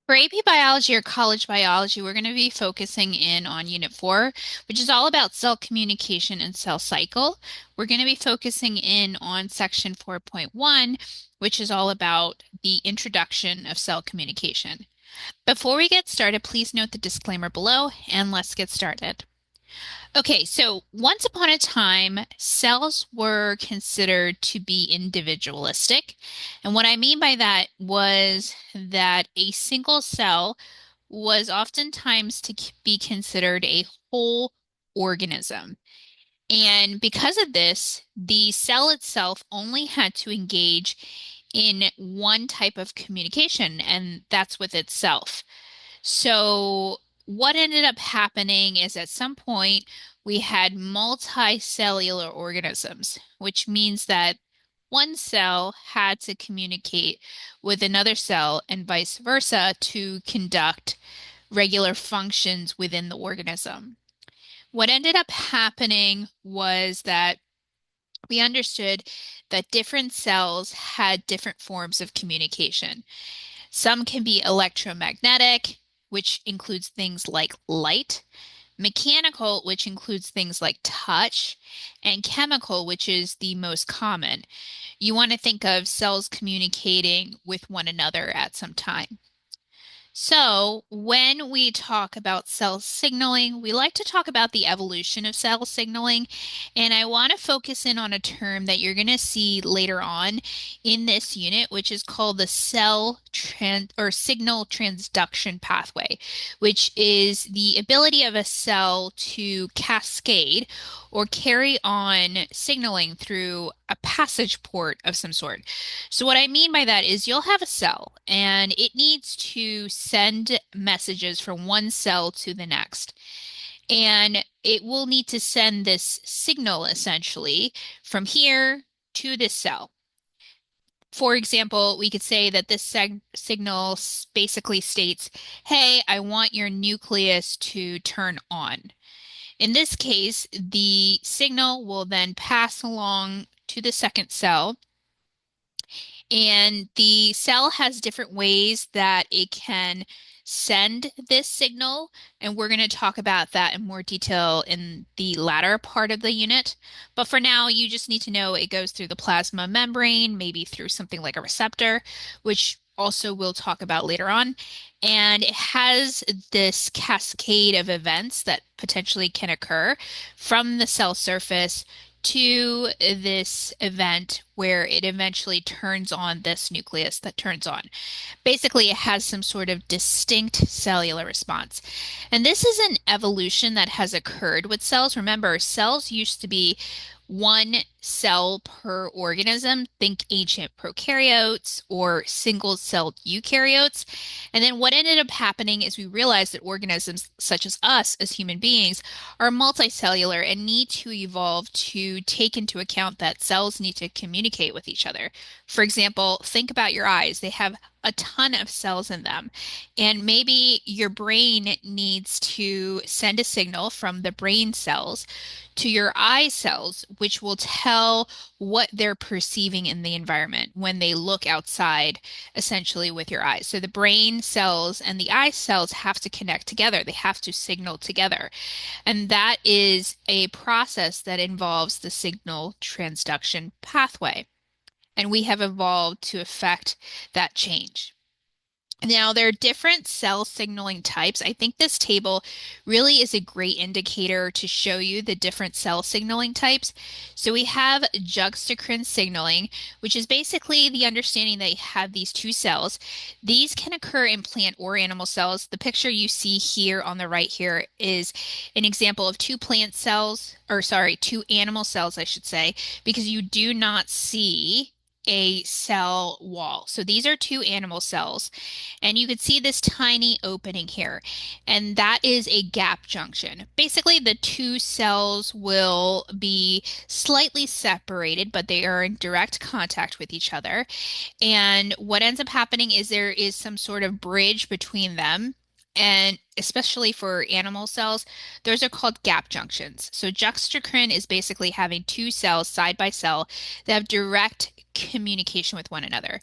For AP Biology or College Biology, we're going to be focusing in on Unit 4, which is all about cell communication and cell cycle. We're going to be focusing in on Section 4.1, which is all about the introduction of cell communication. Before we get started, please note the disclaimer below, and let's get started. Okay, so once upon a time, cells were considered to be individualistic. And what I mean by that was that a single cell was oftentimes to be considered a whole organism. And because of this, the cell itself only had to engage in one type of communication, and that's with itself. So, what ended up happening is at some point we had multicellular organisms, which means that one cell had to communicate with another cell and vice versa to conduct regular functions within the organism. What ended up happening was that we understood that different cells had different forms of communication. Some can be electromagnetic, which includes things like light, mechanical, which includes things like touch, and chemical, which is the most common. You want to think of cells communicating with one another at some time. So, when we talk about cell signaling, we like to talk about the evolution of cell signaling, and I want to focus in on a term that you're going to see later on in this unit, which is called the signal transduction pathway, which is the ability of a cell to cascade or carry on signaling through a passage port of some sort. So what I mean by that is you'll have a cell and it needs to send messages from one cell to the next. And it will need to send this signal essentially from here to this cell. For example, we could say that this signal basically states, hey, I want your nucleus to turn on. In this case, the signal will then pass along to the second cell. And the cell has different ways that it can send this signal, and we're going to talk about that in more detail in the latter part of the unit. But for now, you just need to know it goes through the plasma membrane, maybe through something like a receptor, which also we'll talk about later on. And it has this cascade of events that potentially can occur from the cell surface to this event where it eventually turns on this nucleus that turns on. Basically, it has some sort of distinct cellular response. And this is an evolution that has occurred with cells. Remember, cells used to be one cell per organism. Think ancient prokaryotes or single-celled eukaryotes. And then what ended up happening is we realized that organisms such as us as human beings are multicellular and need to evolve to take into account that cells need to communicate with each other. For example, think about your eyes. They have a ton of cells in them. And maybe your brain needs to send a signal from the brain cells to your eye cells, which will tell what they're perceiving in the environment when they look outside, essentially with your eyes. So the brain cells and the eye cells have to connect together. They have to signal together. And that is a process that involves the signal transduction pathway. And we have evolved to affect that change. Now, there are different cell signaling types. I think this table really is a great indicator to show you the different cell signaling types. So we have juxtacrine signaling, which is basically the understanding that you have these two cells. These can occur in plant or animal cells. The picture you see here on the right here is an example of two plant cells, or sorry, two animal cells, I should say, because you do not see a cell wall. So these are two animal cells. And you can see this tiny opening here. And that is a gap junction. Basically, the two cells will be slightly separated, but they are in direct contact with each other. And what ends up happening is there is some sort of bridge between them. And especially for animal cells, those are called gap junctions. So juxtacrine is basically having two cells side by cell that have direct communication with one another.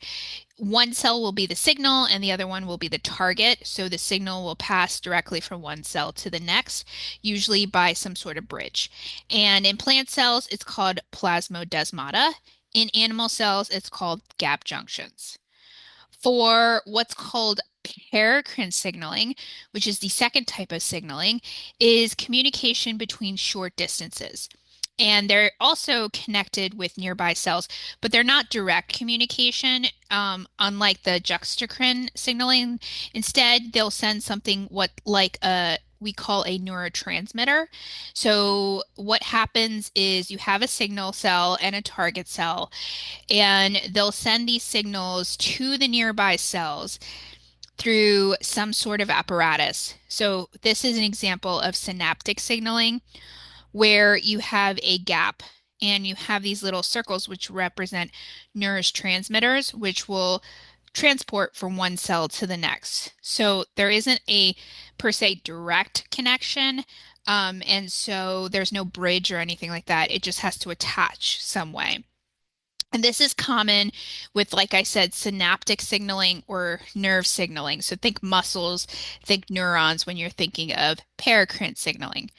One cell will be the signal and the other one will be the target. So the signal will pass directly from one cell to the next, usually by some sort of bridge. And in plant cells, it's called plasmodesmata. In animal cells, it's called gap junctions. For what's called paracrine signaling, which is the second type of signaling, is communication between short distances. And they're also connected with nearby cells, but they're not direct communication, unlike the juxtacrine signaling. Instead, they'll send something what like a we call a neurotransmitter. So what happens is you have a signal cell and a target cell, and they'll send these signals to the nearby cells through some sort of apparatus. So this is an example of synaptic signaling where you have a gap and you have these little circles which represent neurotransmitters, which will transport from one cell to the next. So there isn't a per se direct connection. And so there's no bridge or anything like that. It just has to attach some way. And this is common with, like I said, synaptic signaling or nerve signaling. So think muscles, think neurons when you're thinking of paracrine signaling.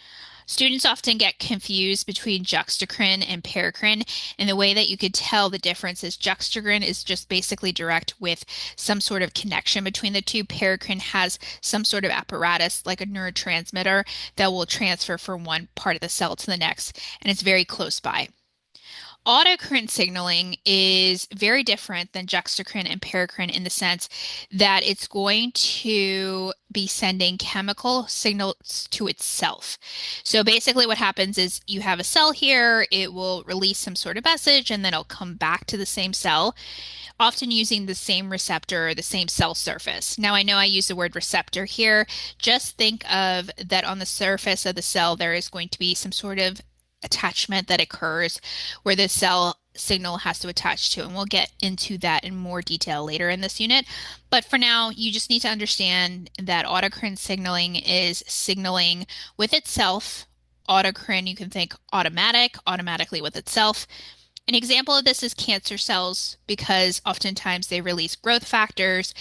Students often get confused between juxtacrine and paracrine, and the way that you could tell the difference is juxtacrine is just basically direct with some sort of connection between the two. Paracrine has some sort of apparatus like a neurotransmitter that will transfer from one part of the cell to the next, and it's very close by. Autocrine signaling is very different than juxtacrine and paracrine in the sense that it's going to be sending chemical signals to itself. So basically what happens is you have a cell here, it will release some sort of message, and then it'll come back to the same cell, often using the same receptor, the same cell surface. Now, I know I use the word receptor here. Just think of that on the surface of the cell, there is going to be some sort of attachment that occurs where the cell signal has to attach to. And we'll get into that in more detail later in this unit. But for now, you just need to understand that autocrine signaling is signaling with itself. Autocrine, you can think automatic, automatically with itself. An example of this is cancer cells because oftentimes they release growth factors.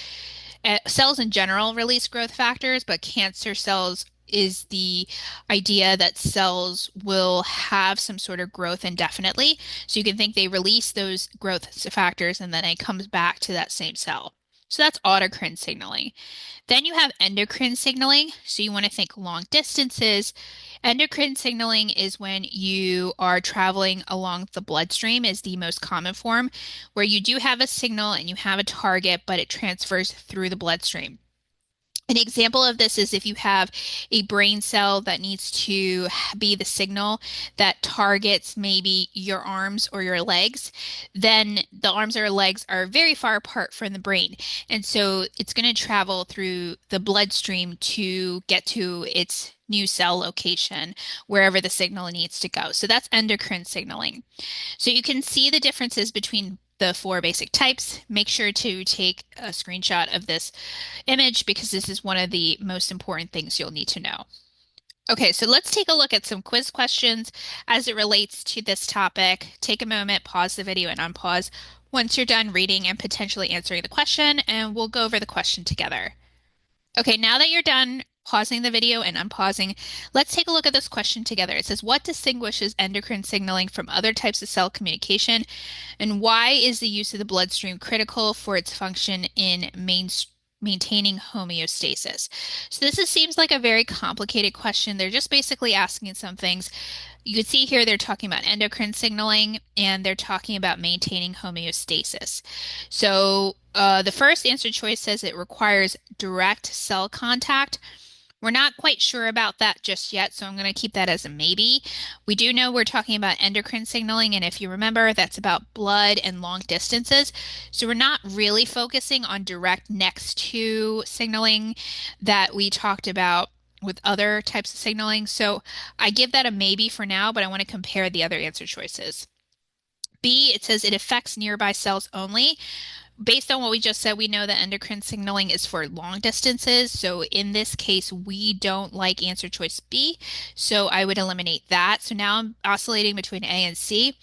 Cells in general release growth factors, but cancer cells is the idea that cells will have some sort of growth indefinitely. So you can think they release those growth factors and then it comes back to that same cell. So that's autocrine signaling. Then you have endocrine signaling. So you want to think long distances. Endocrine signaling is when you are traveling along the bloodstream is the most common form, where you do have a signal and you have a target, but it transfers through the bloodstream. An example of this is if you have a brain cell that needs to be the signal that targets maybe your arms or your legs, then the arms or legs are very far apart from the brain. And so it's going to travel through the bloodstream to get to its new cell location, wherever the signal needs to go. So that's endocrine signaling. So you can see the differences between the four basic types. Make sure to take a screenshot of this image because this is one of the most important things you'll need to know. Okay, so let's take a look at some quiz questions as it relates to this topic. Take a moment, pause the video and unpause once you're done reading and potentially answering the question, and we'll go over the question together. Okay, now that you're done pausing the video and unpausing, let's take a look at this question together. It says, what distinguishes endocrine signaling from other types of cell communication, and why is the use of the bloodstream critical for its function in maintaining homeostasis? So seems like a very complicated question. They're just basically asking some things. You can see here they're talking about endocrine signaling and they're talking about maintaining homeostasis. So the first answer choice says it requires direct cell contact. We're not quite sure about that just yet, so I'm going to keep that as a maybe. We do know we're talking about endocrine signaling, and if you remember, that's about blood and long distances. So we're not really focusing on direct next to signaling that we talked about with other types of signaling. So I give that a maybe for now, but I want to compare the other answer choices. B, it says it affects nearby cells only. based on what we just said, we know that endocrine signaling is for long distances. So in this case, we don't like answer choice B. So I would eliminate that. So now I'm oscillating between A and C.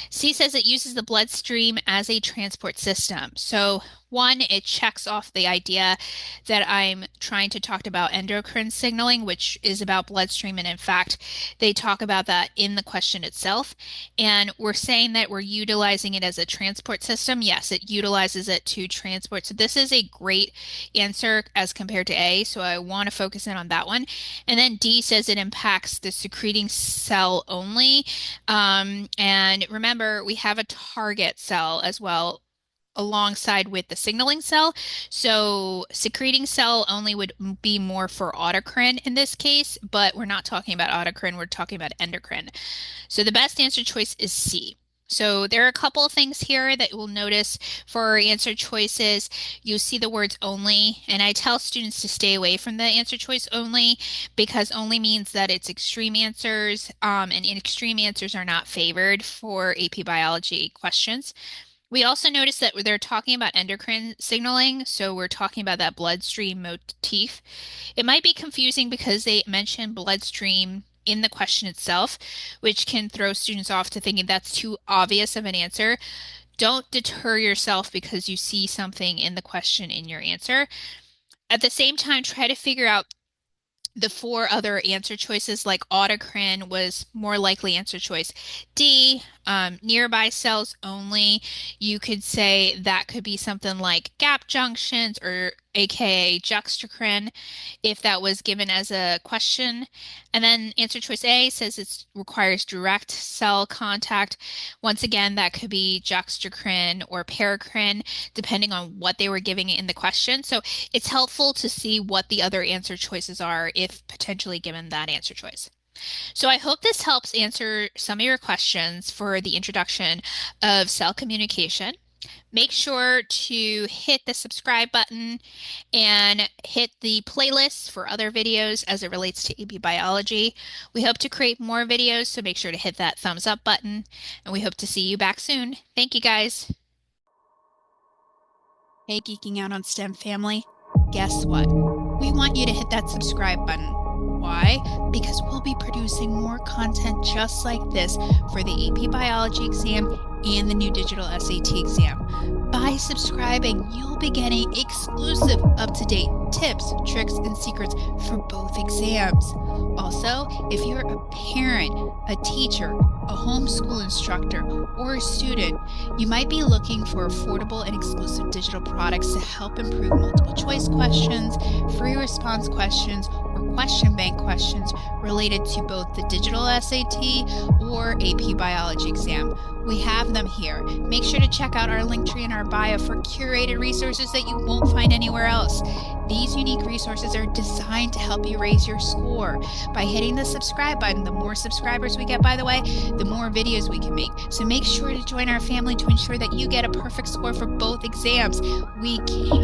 C says it uses the bloodstream as a transport system. So one, it checks off the idea that I'm trying to talk about endocrine signaling, which is about bloodstream. And in fact, they talk about that in the question itself. And we're saying that we're utilizing it as a transport system. Yes, it utilizes it to transport. So this is a great answer as compared to A. So I want to focus in on that one. And then D says it impacts the secreting cell only. And remember, we have a target cell as well alongside with the signaling cell. So secreting cell only would be more for autocrine in this case, but we're not talking about autocrine, we're talking about endocrine. So the best answer choice is C. So there are a couple of things here that you'll notice for our answer choices. You see the words only, and I tell students to stay away from the answer choice only because only means that it's extreme answers, and extreme answers are not favored for AP biology questions. We also notice that they're talking about endocrine signaling, so we're talking about that bloodstream motif. It might be confusing because they mention bloodstream in the question itself, which can throw students off to thinking that's too obvious of an answer. Don't deter yourself because you see something in the question in your answer. At the same time, try to figure out the four other answer choices, like autocrine was more likely answer choice D. Nearby cells only. You could say that could be something like gap junctions or aka juxtacrine if that was given as a question. And then answer choice A says it requires direct cell contact. Once again, that could be juxtacrine or paracrine, depending on what they were giving it in the question. So it's helpful to see what the other answer choices are if potentially given that answer choice. So I hope this helps answer some of your questions for the introduction of cell communication. Make sure to hit the subscribe button and hit the playlist for other videos as it relates to AP biology. We hope to create more videos, so make sure to hit that thumbs up button, and we hope to see you back soon. Thank you, guys. Hey, Geeking Out on STEM family, guess what? We want you to hit that subscribe button. Why? Because we'll be producing more content just like this for the AP Biology exam and the new digital SAT exam. By subscribing, you'll be getting exclusive, up-to-date tips, tricks, and secrets for both exams. Also, if you're a parent, a teacher, a homeschool instructor, or a student, you might be looking for affordable and exclusive digital products to help improve multiple choice questions, free response questions, or question bank questions related to both the digital SAT or AP Biology exam. We have them here. Make sure to check out our link tree in our bio for curated resources that you won't find anywhere else. These unique resources are designed to help you raise your score. By hitting the subscribe button, the more subscribers we get, by the way, the more videos we can make. So make sure to join our family to ensure that you get a perfect score for both exams. We can't